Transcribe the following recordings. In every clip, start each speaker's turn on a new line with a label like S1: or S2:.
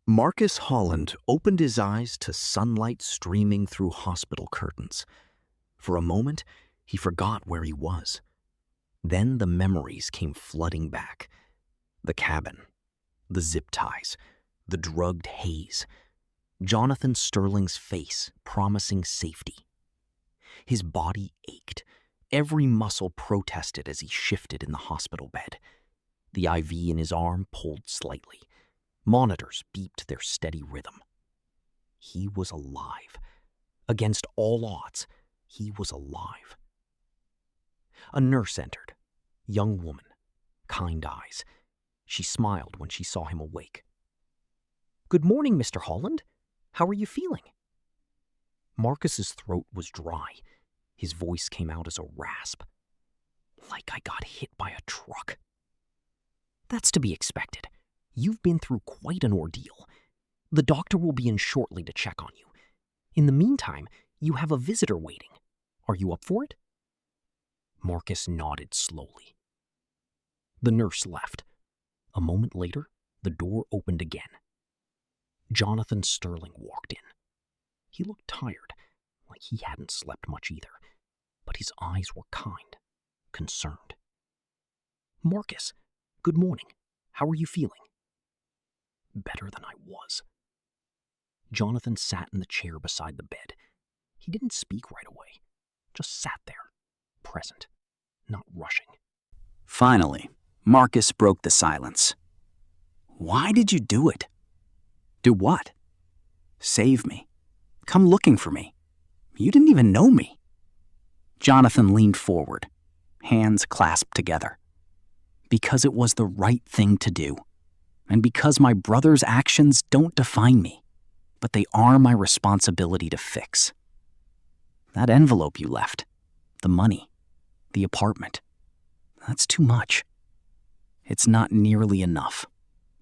S1: Marcus Holland opened his eyes to sunlight streaming through hospital curtains. For a moment, he forgot where he was. Then the memories came flooding back. The cabin, the zip ties, the drugged haze, Jonathan Sterling's face promising safety. His body ached. Every muscle protested as he shifted in the hospital bed. The IV in his arm pulled slightly. Monitors beeped their steady rhythm. He was alive. Against all odds, he was alive. A nurse entered. Young woman, kind eyes. She smiled when she saw him awake. "Good morning, Mr. Holland. How are you feeling?" Marcus's throat was dry. His voice came out as a rasp. "Like I got hit by a truck." "That's to be expected. You've been through quite an ordeal. The doctor will be in shortly to check on you. In the meantime, you have a visitor waiting. Are you up for it?" Marcus nodded slowly. The nurse left. A moment later, the door opened again. Jonathan Sterling walked in. He looked tired, like he hadn't slept much either, but his eyes were kind, concerned. "Marcus, good morning. How are you feeling?" "Better than I was." Jonathan sat in the chair beside the bed. He didn't speak right away, just sat there, present, not rushing.
S2: Finally, Marcus broke the silence. "Why did you do it?" "Do what?" "Save me. Come looking for me. You didn't even know me." Jonathan leaned forward, hands clasped together. "Because it was the right thing to do. And because my brother's actions don't define me, but they are my responsibility to fix. That envelope you left, the money, the apartment, that's too much. It's not nearly enough.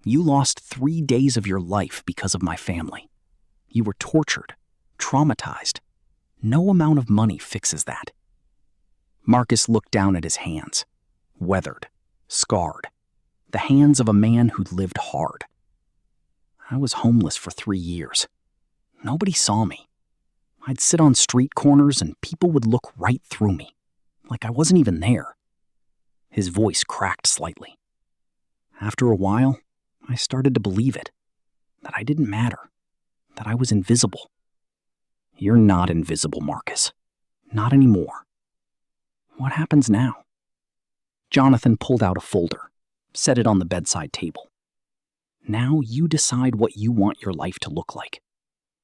S2: You lost 3 days of your life because of my family. You were tortured, traumatized. No amount of money fixes that." Marcus looked down at his hands, weathered, scarred. The hands of a man who'd lived hard. "I was homeless for 3 years. Nobody saw me. I'd sit on street corners and people would look right through me, like I wasn't even there." His voice cracked slightly. "After a while, I started to believe it, that I didn't matter, that I was invisible." "You're not invisible, Marcus. Not anymore." "What happens now?" Jonathan pulled out a folder, set it on the bedside table. "Now you decide what you want your life to look like.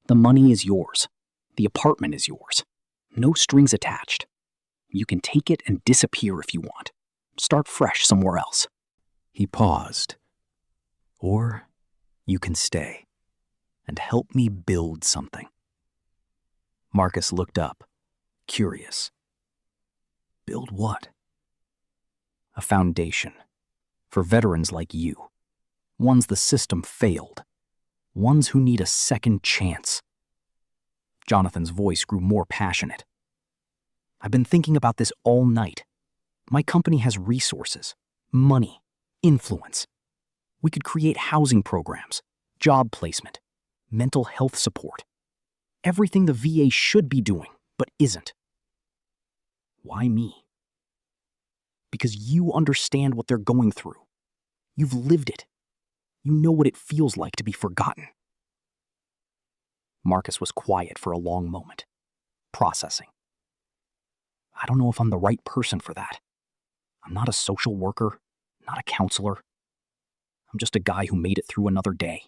S2: The money is yours. The apartment is yours. No strings attached. You can take it and disappear if you want. Start fresh somewhere else."
S1: He paused. "Or you can stay and help me build something." Marcus looked up, curious. "Build what?" "A foundation. For veterans like you. Ones the system failed. Ones who need a second chance." Jonathan's voice grew more passionate. "I've been thinking about this all night. My company has resources, money, influence. We could create housing programs, job placement, mental health support. Everything the VA should be doing, but isn't. Why me? Because you understand what they're going through. You've lived it. You know what it feels like to be forgotten." Marcus was quiet for a long moment, processing. "I don't know if I'm the right person for that. I'm not a social worker, not a counselor. I'm just a guy who made it through another day."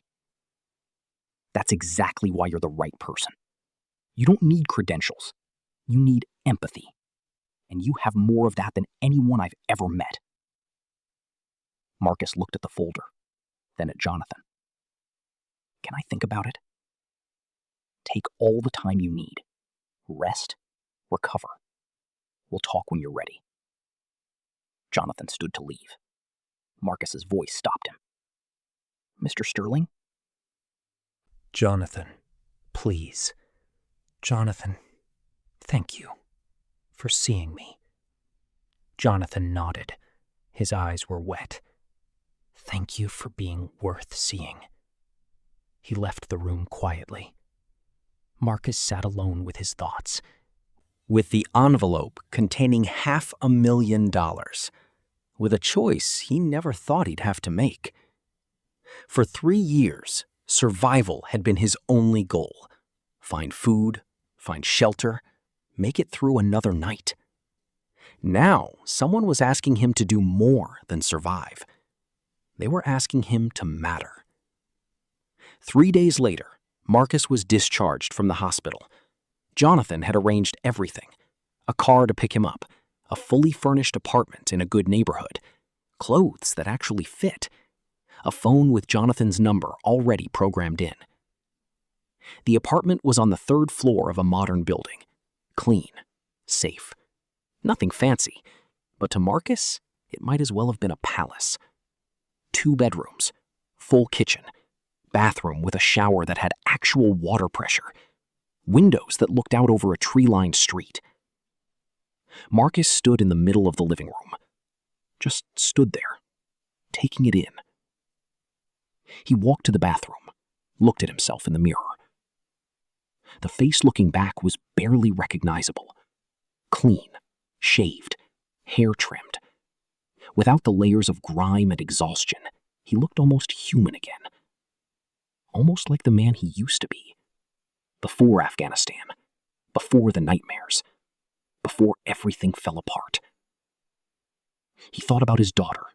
S1: "That's exactly why you're the right person. You don't need credentials. You need empathy. And you have more of that than anyone I've ever met." Marcus looked at the folder, then at Jonathan. "Can I think about it?" "Take all the time you need. Rest, recover. We'll talk when you're ready." Jonathan stood to leave. Marcus's voice stopped him. "Mr. Sterling?"
S3: "Jonathan, please. Jonathan, thank you for seeing me." Jonathan nodded. His eyes were wet. "Thank you for being worth seeing." He left the room quietly. Marcus sat alone with his thoughts,
S2: with the envelope containing $500,000, with a choice he never thought he'd have to make. For 3 years, survival had been his only goal. Find food, find shelter, make it through another night. Now, someone was asking him to do more than survive. They were asking him to matter. 3 days later, Marcus was discharged from the hospital. Jonathan had arranged everything: a car to pick him up, a fully furnished apartment in a good neighborhood, clothes that actually fit, a phone with Jonathan's number already programmed in. The apartment was on the 3rd floor of a modern building, clean, safe. Nothing fancy, but to Marcus, it might as well have been a palace. 2 bedrooms, full kitchen, bathroom with a shower that had actual water pressure, windows that looked out over a tree-lined street. Marcus stood in the middle of the living room. Just stood there, taking it in. He walked to the bathroom, looked at himself in the mirror. The face looking back was barely recognizable. Clean, shaved, hair trimmed. Without the layers of grime and exhaustion, he looked almost human again. Almost like the man he used to be. Before Afghanistan, before the nightmares, before everything fell apart. He thought about his daughter,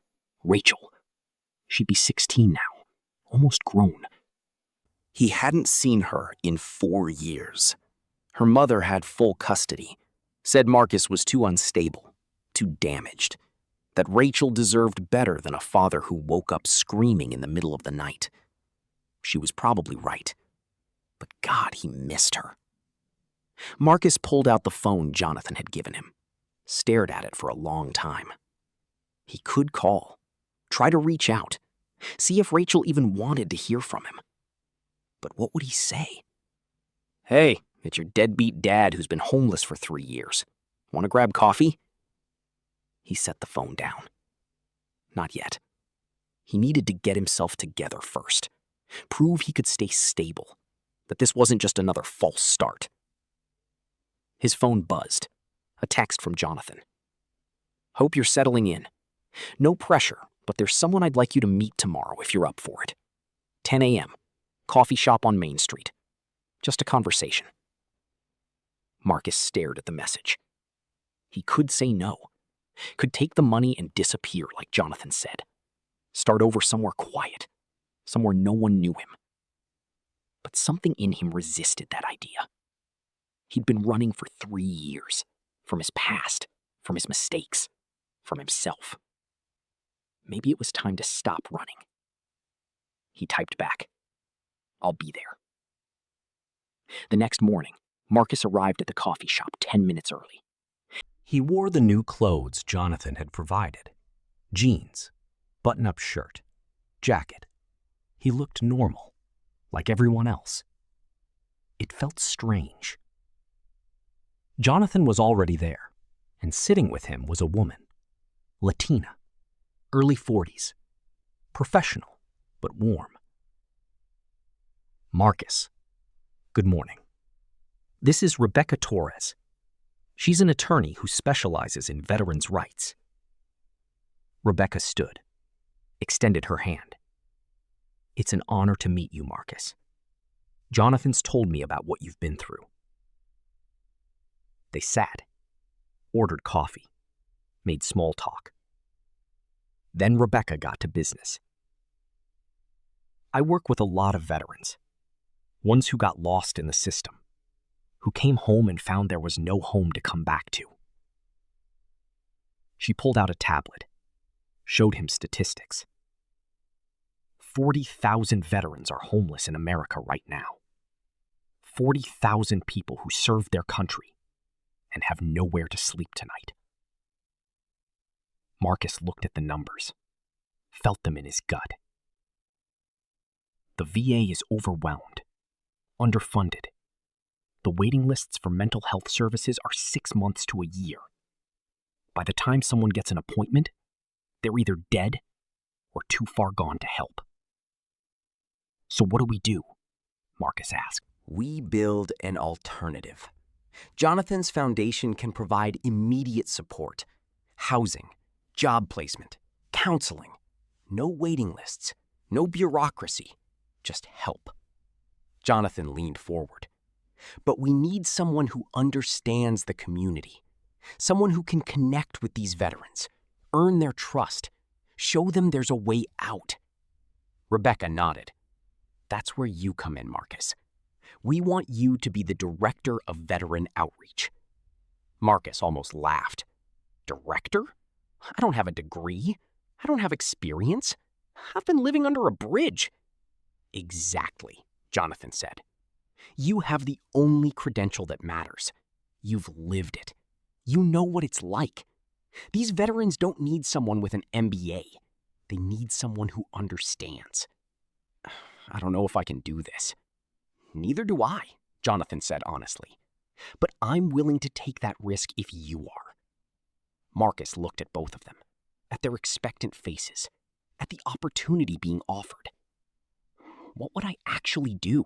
S2: Rachel. She'd be 16 now, almost grown. He hadn't seen her in 4 years. Her mother had full custody, said Marcus was too unstable, too damaged, that Rachel deserved better than a father who woke up screaming in the middle of the night. She was probably right, but God, he missed her. Marcus pulled out the phone Jonathan had given him, stared at it for a long time. He could call, try to reach out, see if Rachel even wanted to hear from him. But what would he say? "Hey, it's your deadbeat dad who's been homeless for 3 years. Want to grab coffee?" He set the phone down. Not yet. He needed to get himself together first. Prove he could stay stable, that this wasn't just another false start. His phone buzzed. A text from Jonathan. "Hope you're settling in. No pressure, but there's someone I'd like you to meet tomorrow if you're up for it. 10 a.m. Coffee shop on Main Street. Just a conversation." Marcus stared at the message. He could say no. Could take the money and disappear like Jonathan said. Start over somewhere quiet. Somewhere no one knew him. But something in him resisted that idea. He'd been running for 3 years. From his past, from his mistakes, from himself. Maybe it was time to stop running. He typed back, "I'll be there." The next morning, Marcus arrived at the coffee shop 10 minutes early. He wore the new clothes Jonathan had provided. Jeans, button-up shirt, jacket. He looked normal, like everyone else. It felt strange. Jonathan was already there, and sitting with him was a woman, Latina, early 40s, professional but warm. "Marcus, good morning. This is Rebecca Torres. She's an attorney who specializes in veterans' rights." Rebecca stood, extended her hand. "It's an honor to meet you, Marcus. Jonathan's told me about what you've been through." They sat, ordered coffee, made small talk. Then Rebecca got to business. "I work with a lot of veterans, ones who got lost in the system, who came home and found there was no home to come back to." She pulled out a tablet, showed him statistics. 40,000 veterans are homeless in America right now. 40,000 people who served their country and have nowhere to sleep tonight. Marcus looked at the numbers, felt them in his gut. The VA is overwhelmed, underfunded. The waiting lists for mental health services are 6 months to a year. By the time someone gets an appointment, they're either dead or too far gone to help. So what do we do?
S3: Marcus asked.
S4: We build an alternative. Jonathan's foundation can provide immediate support, housing, job placement, counseling, no waiting lists, no bureaucracy, just help. Jonathan leaned forward. But we need someone who understands the community, someone who can connect with these veterans, earn their trust, show them there's a way out. Rebecca nodded. That's where you come in, Marcus. We want you to be the director of veteran outreach. Marcus almost laughed. Director? I don't have a degree. I don't have experience. I've been living under a bridge. Exactly, Jonathan said. You have the only credential that matters. You've lived it. You know what it's like. These veterans don't need someone with an MBA. They need someone who understands. I don't know if I can do this. Neither do I, Jonathan said honestly. But I'm willing to take that risk if you are. Marcus looked at both of them, at their expectant faces, at the opportunity being offered. What would I actually do?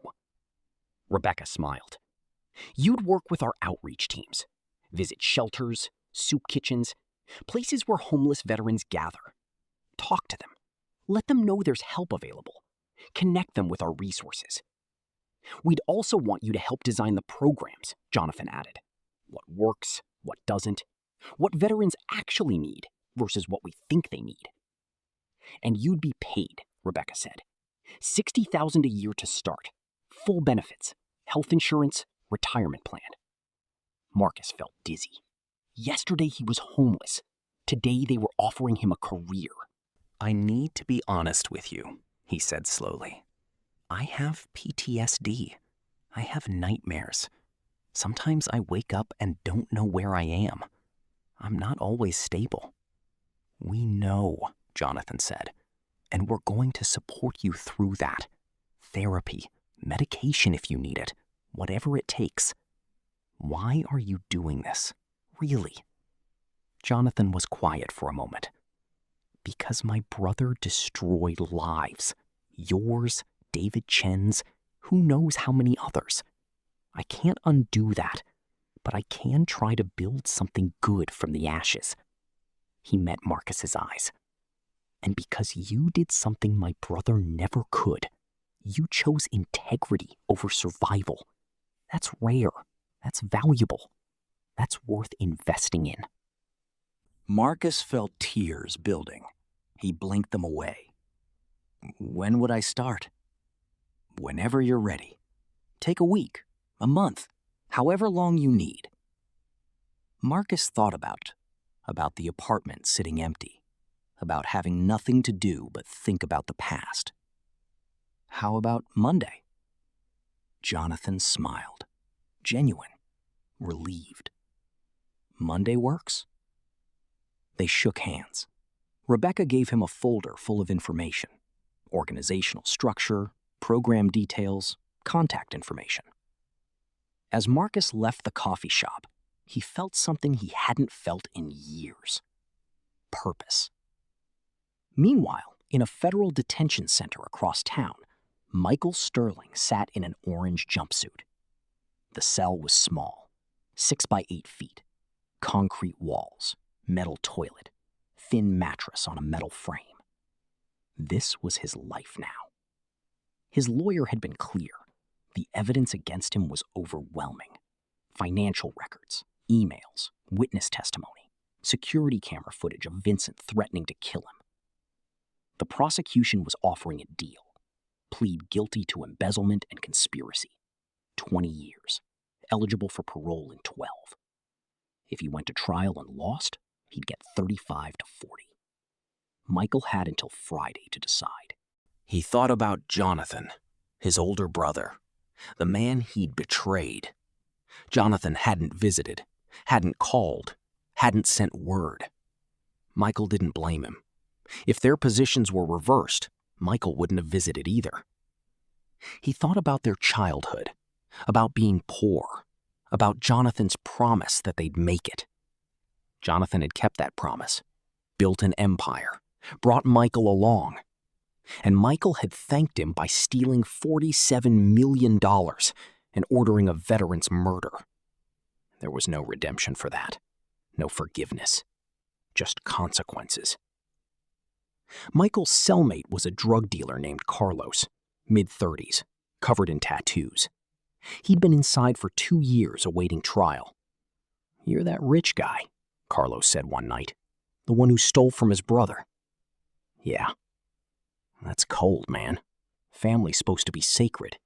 S4: Rebecca smiled. You'd work with our outreach teams, visit shelters, soup kitchens, places where homeless veterans gather. Talk to them. Let them know there's help available. Connect them with our resources. We'd also want you to help design the programs, Jonathan added. What works, what doesn't, what veterans actually need versus what we think they need. And you'd be paid, Rebecca said. $60,000 a year to start. Full benefits, health insurance, retirement plan. Marcus felt dizzy. Yesterday he was homeless. Today they were offering him a career.
S2: I need to be honest with you, he said slowly. I have PTSD. I have nightmares. Sometimes I wake up and don't know where I am. I'm not always stable. We know, Jonathan said, and we're going to support you through that. Therapy, medication if you need it, whatever it takes. Why are you doing this? Really? Jonathan was quiet for a moment. Because my brother destroyed lives. Yours, David Chen's, who knows how many others. I can't undo that, but I can try to build something good from the ashes. He met Marcus's eyes. And because you did something my brother never could, you chose integrity over survival. That's rare. That's valuable. That's worth investing in.
S1: Marcus felt tears building. He blinked them away. When would I start? Whenever you're ready. Take a week, a month, however long you need. Marcus thought about the apartment sitting empty, about having nothing to do but think about the past. How about Monday? Jonathan smiled, genuine, relieved. Monday works? They shook hands. Rebecca gave him a folder full of information, organizational structure, program details, contact information. As Marcus left the coffee shop, he felt something he hadn't felt in years. Purpose. Meanwhile, in a federal detention center across town, Michael Sterling sat in an orange jumpsuit. The cell was small, 6 by 8 feet, concrete walls, metal toilet, thin mattress on a metal frame. This was his life now. His lawyer had been clear. The evidence against him was overwhelming. Financial records, emails, witness testimony, security camera footage of Vincent threatening to kill him. The prosecution was offering a deal. Plead guilty to embezzlement and conspiracy. 20 years. Eligible for parole in 12. If he went to trial and lost, he'd get 35 to 40. Michael had until Friday to decide.
S4: He thought about Jonathan, his older brother, the man he'd betrayed. Jonathan hadn't visited, hadn't called, hadn't sent word. Michael didn't blame him. If their positions were reversed, Michael wouldn't have visited either. He thought about their childhood, about being poor, about Jonathan's promise that they'd make it. Jonathan had kept that promise, built an empire, brought Michael along.
S2: And Michael had thanked him by stealing $47 million and ordering a veteran's murder. There was no redemption for that, no forgiveness, just consequences. Michael's cellmate was a drug dealer named Carlos, mid-30s, covered in tattoos. He'd been inside for 2 years awaiting trial. "You're that rich guy," Carlos said one night, "the one who stole from his brother." "Yeah. That's cold, man. Family's supposed to be sacred."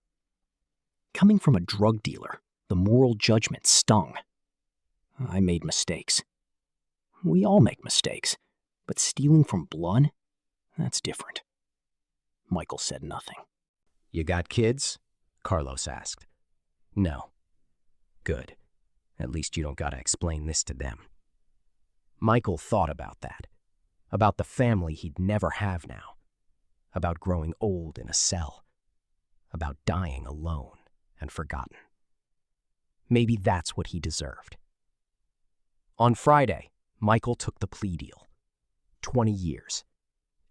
S2: Coming from a drug dealer, the moral judgment stung. "I made mistakes. We all make mistakes, but stealing from blood? That's different." Michael said nothing.
S4: "You got kids?" Carlos asked. "No." "Good. At least you don't gotta explain this to them." Michael thought about that, about the family he'd never have now, about growing old in a cell, about dying alone and forgotten. Maybe that's what he deserved. On Friday, Michael took the plea deal. 20 years.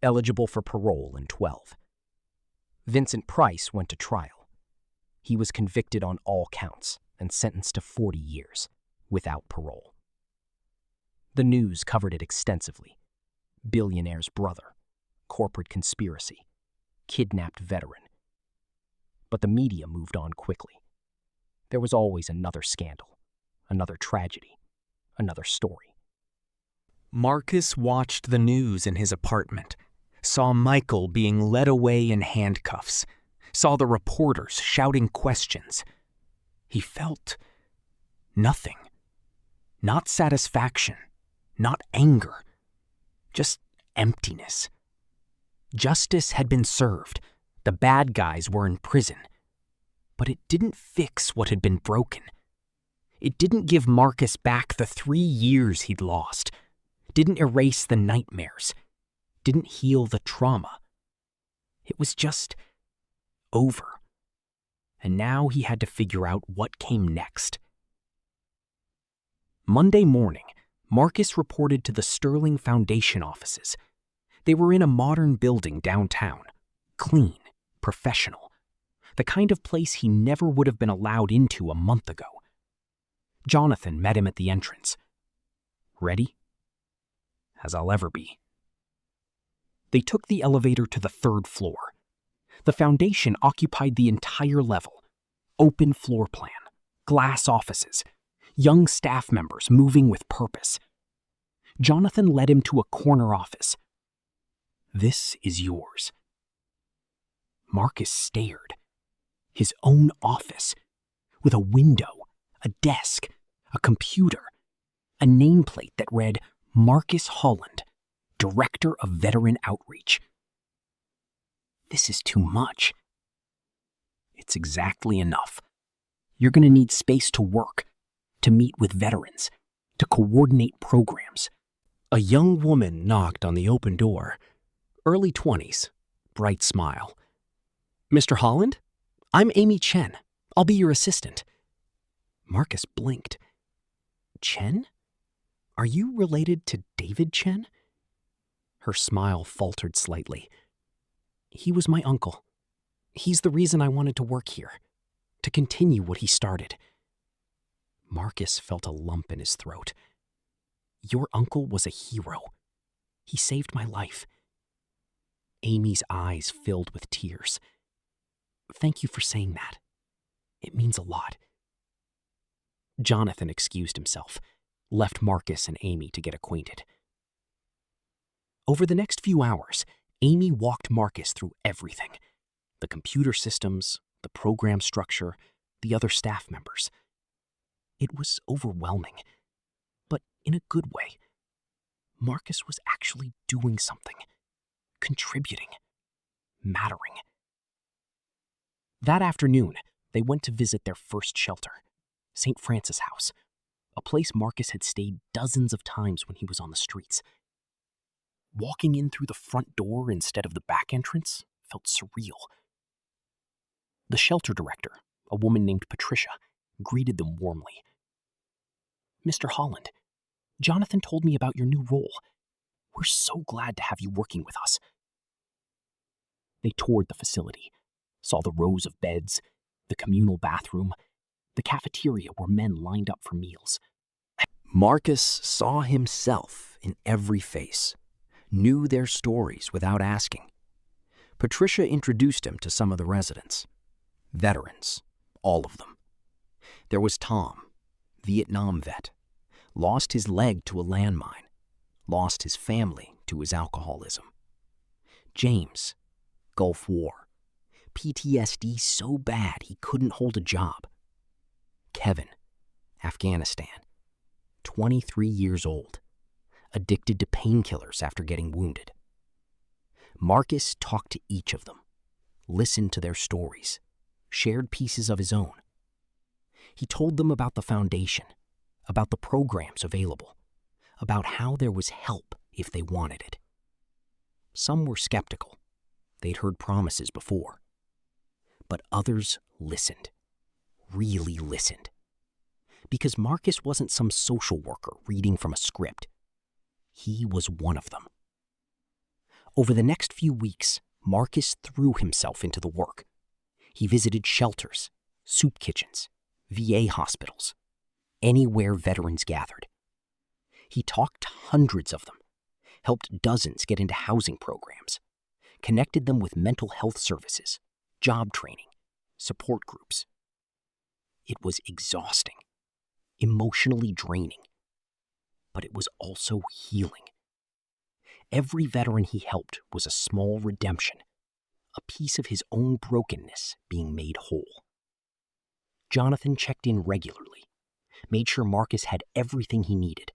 S4: Eligible for parole in 12. Vincent Price went to trial. He was convicted on all counts and sentenced to 40 years, without parole. The news covered it extensively. Billionaire's brother, corporate conspiracy, kidnapped veteran. But the media moved on quickly. There was always another scandal, another tragedy, another story.
S3: Marcus watched the news in his apartment, saw Michael being led away in handcuffs, saw the reporters shouting questions. He felt nothing. Not satisfaction, not anger, just emptiness. Justice had been served. The bad guys were in prison. But it didn't fix what had been broken. It didn't give Marcus back the 3 years he'd lost. Didn't erase the nightmares. Didn't heal the trauma. It was just over. And now he had to figure out what came next. Monday morning, Marcus reported to the Sterling Foundation offices. They were in a modern building downtown. Clean, professional. The kind of place he never would have been allowed into a month ago. Jonathan met him at the entrance. "Ready?" "As I'll ever be." They took the elevator to the 3rd floor. The foundation occupied the entire level. Open floor plan, glass offices, young staff members moving with purpose. Jonathan led him to a corner office. "This is yours." Marcus stared. His own office, with a window, a desk, a computer, a nameplate that read Marcus Holland, Director of Veteran Outreach. "This is too much." "It's exactly enough. You're going to need space to work, to meet with veterans, to coordinate programs." A young woman knocked on the open door. Early 20s, bright smile. "Mr. Holland? I'm Amy Chen. I'll be your assistant." Marcus blinked. "Chen? Are you related to David Chen?" Her smile faltered slightly. "He was my uncle. He's the reason I wanted to work here, to continue what he started." Marcus felt a lump in his throat. "Your uncle was a hero. He saved my life." Amy's eyes filled with tears. "Thank you for saying that. It means a lot." Jonathan excused himself, left Marcus and Amy to get acquainted. Over the next few hours, Amy walked Marcus through everything. The computer systems, the program structure, the other staff members. It was overwhelming, but in a good way. Marcus was actually doing something, contributing, mattering. That afternoon, they went to visit their first shelter, St. Francis House, a place Marcus had stayed dozens of times when he was on the streets. Walking in through the front door instead of the back entrance felt surreal. The shelter director, a woman named Patricia, greeted them warmly. "Mr. Holland, Jonathan told me about your new role. We're so glad to have you working with us." They toured the facility, saw the rows of beds, the communal bathroom, the cafeteria where men lined up for meals.
S1: Marcus saw himself in every face, knew their stories without asking. Patricia introduced him to some of the residents. Veterans, all of them. There was Tom, Vietnam vet, lost his leg to a landmine, lost his family to his alcoholism. James, Gulf War, PTSD so bad he couldn't hold a job. Kevin, Afghanistan, 23 years old, addicted to painkillers after getting wounded. Marcus talked to each of them, listened to their stories, shared pieces of his own. He told them about the foundation, about the programs available, about how there was help if they wanted it. Some were skeptical. They'd heard promises before. But others listened, really listened. Because Marcus wasn't some social worker reading from a script. He was one of them. Over the next few weeks, Marcus threw himself into the work. He visited shelters, soup kitchens, VA hospitals, anywhere veterans gathered. He talked to hundreds of them, helped dozens get into housing programs, connected them with mental health services, job training, support groups. It was exhausting, emotionally draining, but it was also healing. Every veteran he helped was a small redemption, a piece of his own brokenness being made whole. Jonathan checked in regularly, made sure Marcus had everything he needed,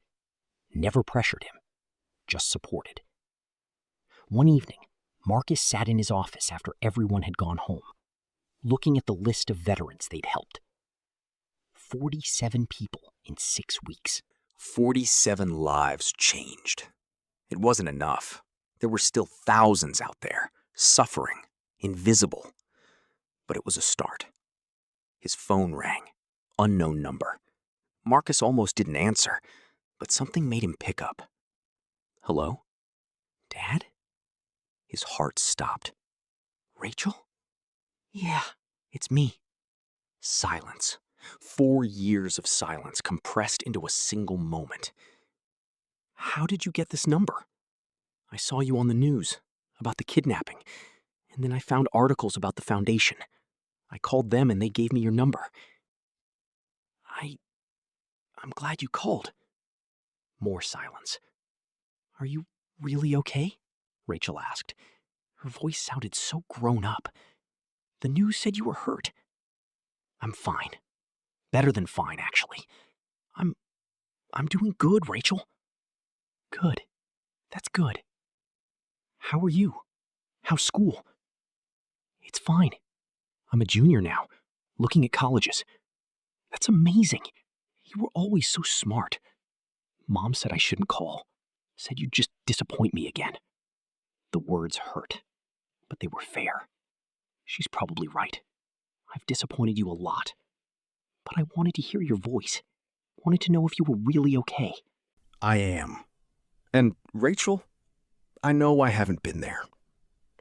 S1: never pressured him, just supported. One evening, Marcus sat in his office after everyone had gone home, looking at the list of veterans they'd helped. 47 people in 6 weeks.
S2: 47 lives changed. It wasn't enough. There were still thousands out there, suffering, invisible. But it was a start. His phone rang. Unknown number. Marcus almost didn't answer, but something made him pick up. Hello? Dad? His heart stopped. Rachel? Yeah, it's me. Silence. 4 years of silence compressed into a single moment. How did you get this number? I saw you on the news about the kidnapping, and then I found articles about the foundation. I called them and they gave me your number. I'm glad you called. More silence. Are you really okay? Rachel asked. Her voice sounded so grown up. The news said you were hurt. I'm fine. Better than fine, actually. I'm doing good, Rachel. Good. That's good. How are you? How's school? It's fine. I'm a junior now, looking at colleges. That's amazing. You were always so smart. Mom said I shouldn't call. Said you'd just disappoint me again. The words hurt, but they were fair. She's probably right. I've disappointed you a lot. But I wanted to hear your voice. Wanted to know if you were really okay.
S5: I am. And Rachel, I know I haven't been there.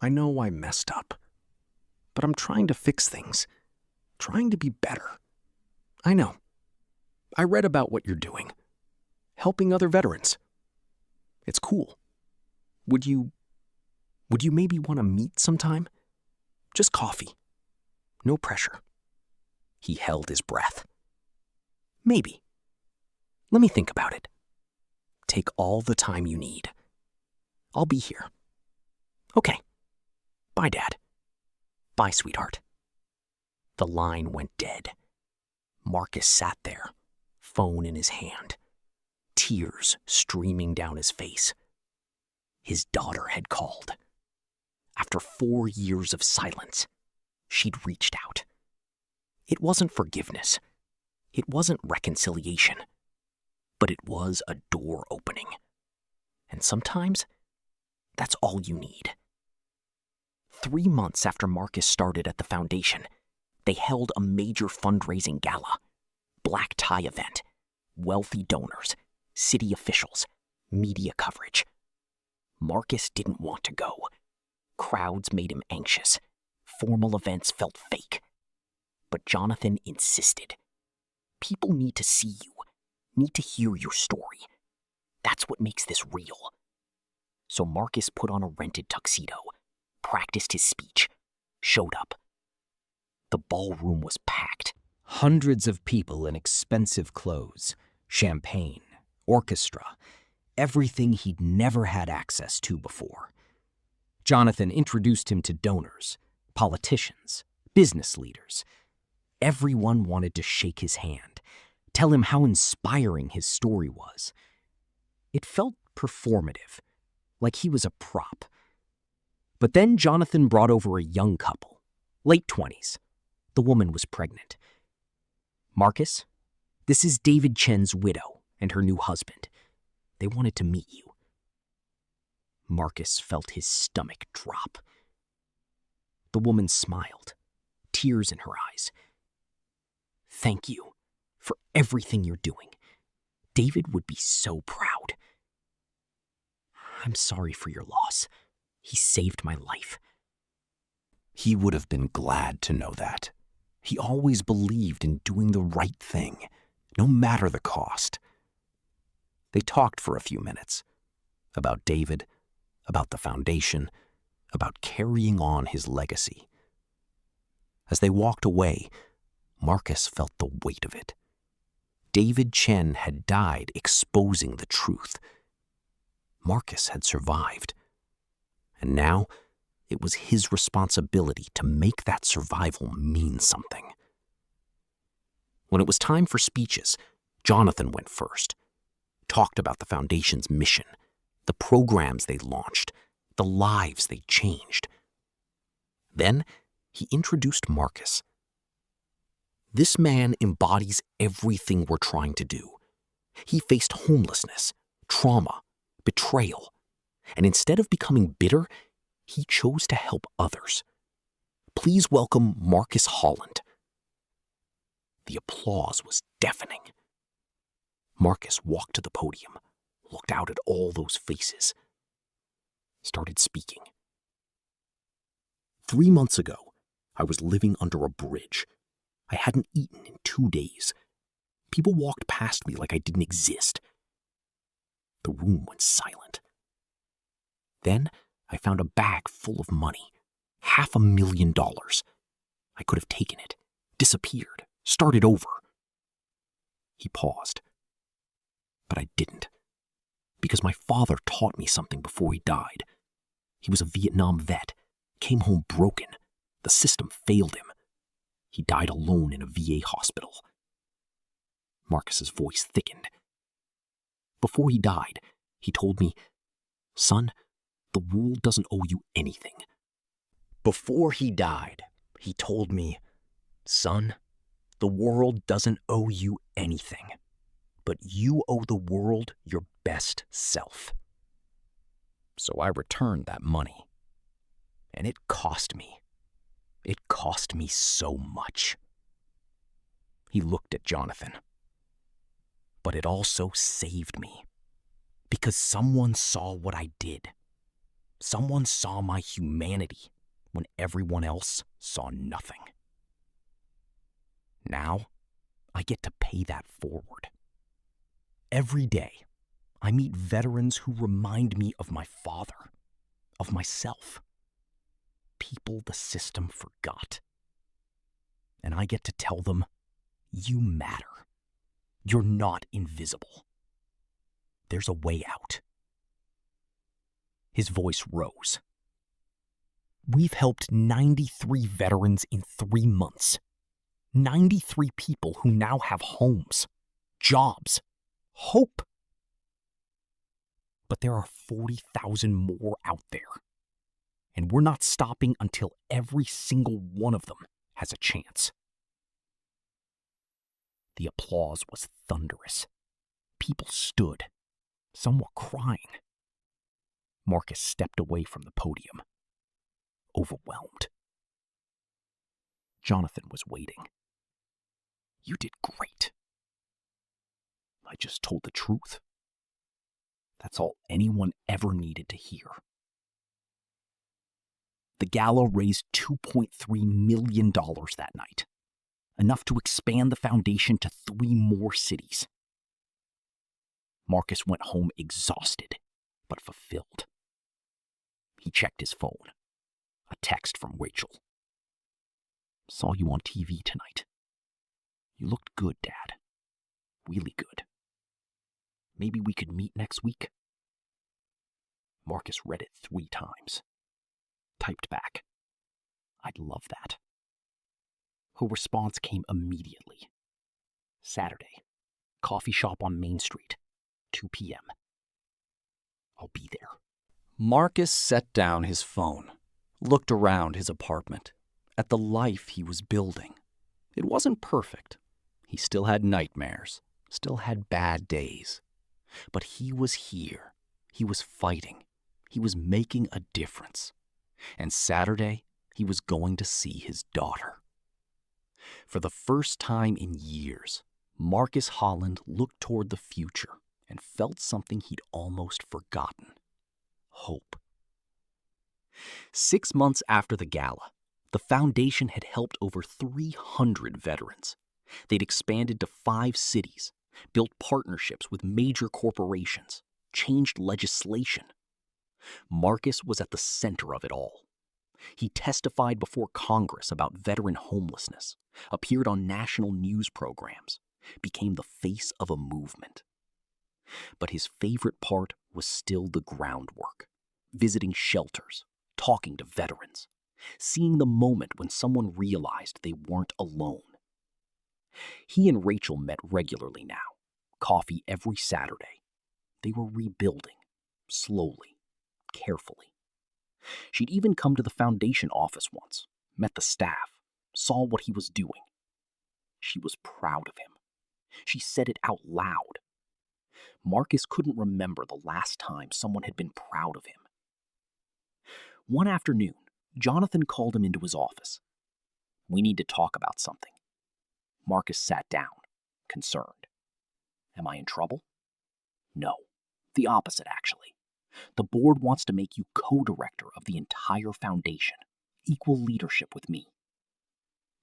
S5: I know I messed up. But I'm trying to fix things. Trying to be better. I know. I read about what you're doing. Helping other veterans. It's cool. Would you maybe want to meet sometime? Just coffee. No pressure. He held his breath. Maybe. Let me think about it. Take all the time you need. I'll be here. Okay. Bye, Dad. Bye, sweetheart. The line went dead. Marcus sat there, phone in his hand, tears streaming down his face. His daughter had called. After 4 years of silence, she'd reached out. It wasn't forgiveness. It wasn't reconciliation. But it was a door opening. And sometimes, that's all you need. 3 months after Marcus started at the foundation, they held a major fundraising gala. Black tie event. Wealthy donors. City officials. Media coverage. Marcus didn't want to go.
S3: crowds made him anxious. Formal events felt fake. But Jonathan insisted. People need to see you, need to hear your story. That's what makes this real. So Marcus put on a rented tuxedo, practiced his speech, showed up. The ballroom was packed.
S4: Hundreds of people in expensive clothes, champagne, orchestra, everything he'd never had access to before. Jonathan introduced him to donors, politicians, business leaders. Everyone wanted to shake his hand, tell him how inspiring his story was. It felt performative, like he was a prop. But then Jonathan brought over a young couple, late 20s. The woman was pregnant. "Marcus, this is David Chen's widow and her new husband. They wanted to meet you." Marcus felt his stomach drop. The woman smiled, tears in her eyes. "Thank you for everything you're doing. David would be so proud. I'm sorry for your loss. He saved my life."
S2: He would have been glad to know that. He always believed in doing the right thing, no matter the cost. They talked for a few minutes about David, about the foundation, about carrying on his legacy. As they walked away, Marcus felt the weight of it. David Chen had died exposing the truth. Marcus had survived. And now, it was his responsibility to make that survival mean something. When it was time for speeches, Jonathan went first, talked about the foundation's mission, the programs they launched, the lives they changed. Then, he introduced Marcus. This man embodies everything we're trying to do. He faced homelessness, trauma, betrayal, and instead of becoming bitter, he chose to help others. Please welcome Marcus Holland. The applause was deafening. Marcus walked to the podium, looked out at all those faces, started speaking. 3 months ago, I was living under a bridge. I hadn't eaten in 2 days. People walked past me like I didn't exist. The room went silent. Then I found a bag full of money, $500,000. I could have taken it, disappeared, started over. He paused. But I didn't, because my father taught me something before he died. He was a Vietnam vet, came home broken. The system failed him. He died alone in a VA hospital. Marcus's voice thickened. Before he died, he told me, "Son, the world doesn't owe you anything." Before he died, he told me, "Son, the world doesn't owe you anything, but you owe the world your best self." So I returned that money. And it cost me. It cost me so much. He looked at Jonathan. But it also saved me. Because someone saw what I did. Someone saw my humanity when everyone else saw nothing. Now, I get to pay that forward. Every day, I meet veterans who remind me of my father, of myself. People the system forgot. And I get to tell them, you matter. You're not invisible. There's a way out. His voice rose. We've helped 93 veterans in 3 months. 93 people who now have homes, jobs, hope. But there are 40,000 more out there. And we're not stopping until every single one of them has a chance. The applause was thunderous. People stood. Some were crying. Marcus stepped away from the podium, overwhelmed. Jonathan was waiting. You did great. I just told the truth. That's all anyone ever needed to hear.
S3: The gala raised $2.3 million that night, enough to expand the foundation to 3 more cities. Marcus went home exhausted, but fulfilled. He checked his phone. A text from Rachel. "Saw you on TV tonight. You looked good, Dad. Really good. Maybe we could meet next week?" Marcus read it 3 times. Typed back, "I'd love that." Her response came immediately. "Saturday, coffee shop on Main Street, 2 p.m. I'll be there."
S2: Marcus set down his phone, looked around his apartment, at the life he was building. It wasn't perfect. He still had nightmares, still had bad days. But he was here. He was fighting. He was making a difference. And Saturday, he was going to see his daughter. For the first time in years, Marcus Holland looked toward the future and felt something he'd almost forgotten. Hope. 6 months after the gala, the foundation had helped over 300 veterans. They'd expanded to 5 cities, built partnerships with major corporations, changed legislation. Marcus was at the center of it all. He testified before Congress about veteran homelessness, appeared on national news programs, became the face of a movement. But his favorite part was still the groundwork, visiting shelters, talking to veterans, seeing the moment when someone realized they weren't alone. He and Rachel met regularly now, coffee every Saturday. They were rebuilding, slowly, carefully. She'd even come to the foundation office once, met the staff, saw what he was doing. She was proud of him. She said it out loud. Marcus couldn't remember the last time someone had been proud of him. One afternoon, Jonathan called him into his office. "We need to talk about something." Marcus sat down, concerned. "Am I in trouble?" "No, the opposite, actually. The board wants to make you co-director of the entire foundation, equal leadership with me."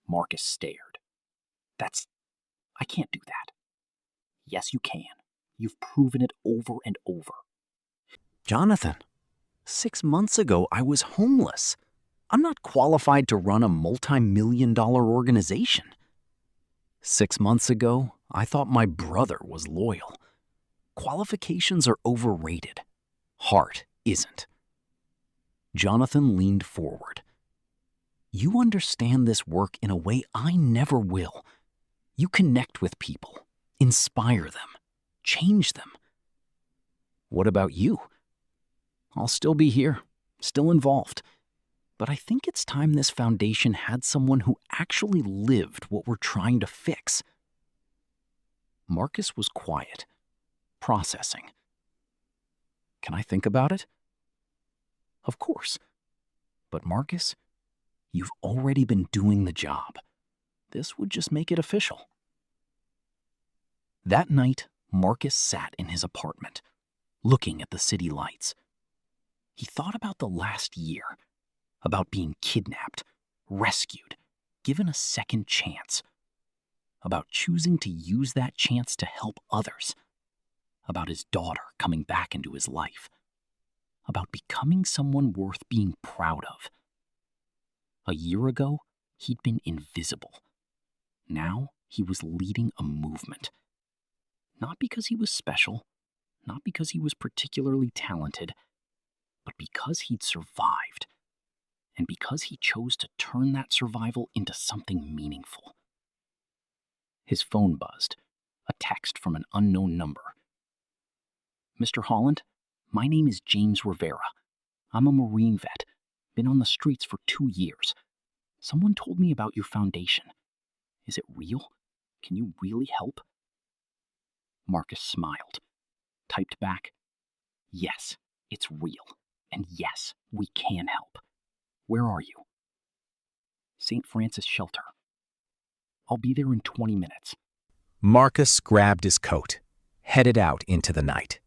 S2: Marcus stared. I can't do that." "Yes, you can. You've proven it over and over." Jonathan, 6 months ago I was homeless. I'm not qualified to run a multi-million-dollar organization. 6 months ago, I thought my brother was loyal. Qualifications are overrated. Heart isn't. Jonathan leaned forward. "You understand this work in a way I never will. You connect with people, inspire them, change them. What about you? I'll still be here, still involved. But I think it's time this foundation had someone who actually lived what we're trying to fix." Marcus was quiet, processing. "Can I think about it?" "Of course. But Marcus, you've already been doing the job. This would just make it official." That night, Marcus sat in his apartment, looking at the city lights. He thought about the last year, about being kidnapped, rescued, given a second chance, about choosing to use that chance to help others, about his daughter coming back into his life, about becoming someone worth being proud of. A year ago, he'd been invisible. Now he was leading a movement. Not because he was special, not because he was particularly talented, but because he'd survived, and because he chose to turn that survival into something meaningful. His phone buzzed, a text from an unknown number. "Mr. Holland, my name is James Rivera. I'm a Marine vet, been on the streets for 2 years. Someone told me about your foundation. Is it real? Can you really help?" Marcus smiled, typed back, "Yes, it's real. And yes, we can help. Where are you?" "St. Francis Shelter. I'll be there in 20 minutes.
S1: Marcus grabbed his coat, headed out into the night.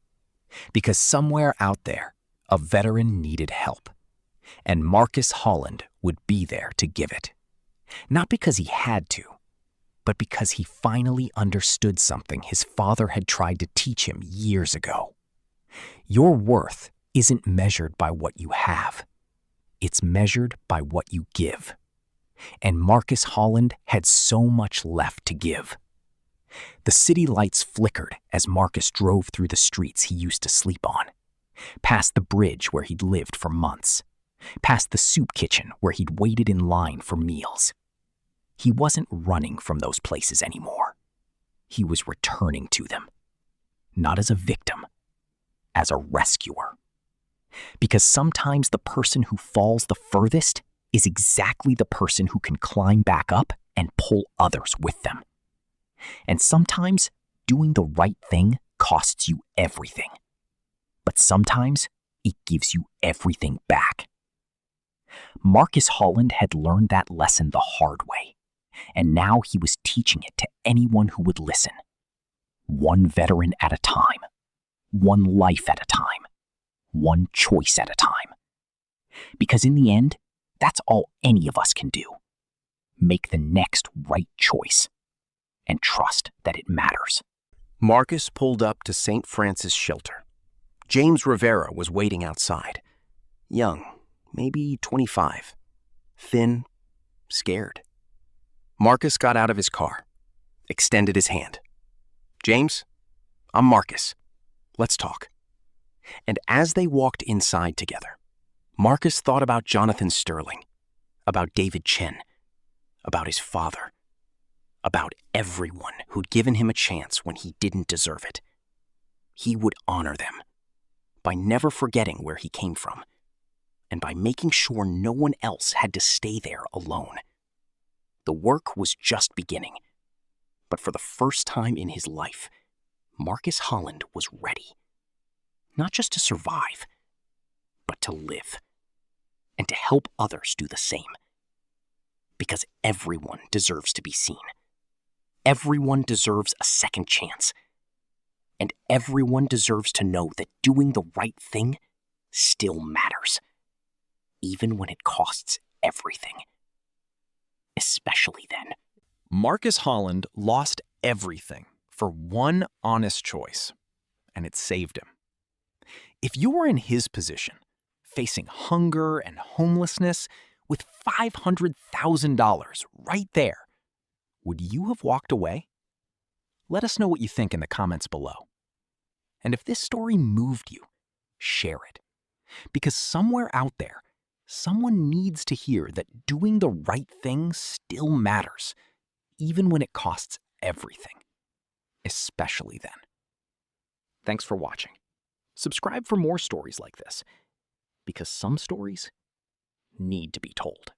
S1: Because somewhere out there, a veteran needed help.
S4: And Marcus Holland would be there to give it. Not because he had to, but because he finally understood something his father had tried to teach him years ago. Your worth isn't measured by what you have. It's measured by what you give. And Marcus Holland had so much left to give. The city lights flickered as Marcus drove through the streets he used to sleep on, past the bridge where he'd lived for months, past the soup kitchen where he'd waited in line for meals. He wasn't running from those places anymore. He was returning to them, not as a victim, as a rescuer. Because sometimes the person who falls the furthest is exactly the person who can climb back up and pull others with them. And sometimes doing the right thing costs you everything. But sometimes it gives you everything back. Marcus Holland had learned that lesson the hard way, and now he was teaching it to anyone who would listen. One veteran at a time, one life at a time, one choice at a time. Because in the end, that's all any of us can do. Make the next right choice and trust that it matters.
S6: Marcus pulled up to St. Francis Shelter. James Rivera was waiting outside. Young, maybe 25. Thin, scared. Marcus got out of his car, extended his hand. "James, I'm Marcus. Let's talk." And as they walked inside together, Marcus thought about Jonathan Sterling, about David Chen, about his father, about everyone who'd given him a chance when he didn't deserve it. He would honor them by never forgetting where he came from and by making sure no one else had to stay there alone. The work was just beginning, but for the first time in his life, Marcus Holland was ready. Not just to survive, but to live and to help others do the same. Because everyone deserves to be seen. Everyone deserves a second chance. And everyone deserves to know that doing the right thing still matters, even when it costs everything. Especially then.
S3: Marcus Holland lost everything for one honest choice, and it saved him. If you were in his position, facing hunger and homelessness with $500,000 right there, would you have walked away? Let us know what you think in the comments below. And if this story moved you, share it. Because somewhere out there, someone needs to hear that doing the right thing still matters, even when it costs everything. Especially then. Thanks for watching. Subscribe for more stories like this, because some stories need to be told.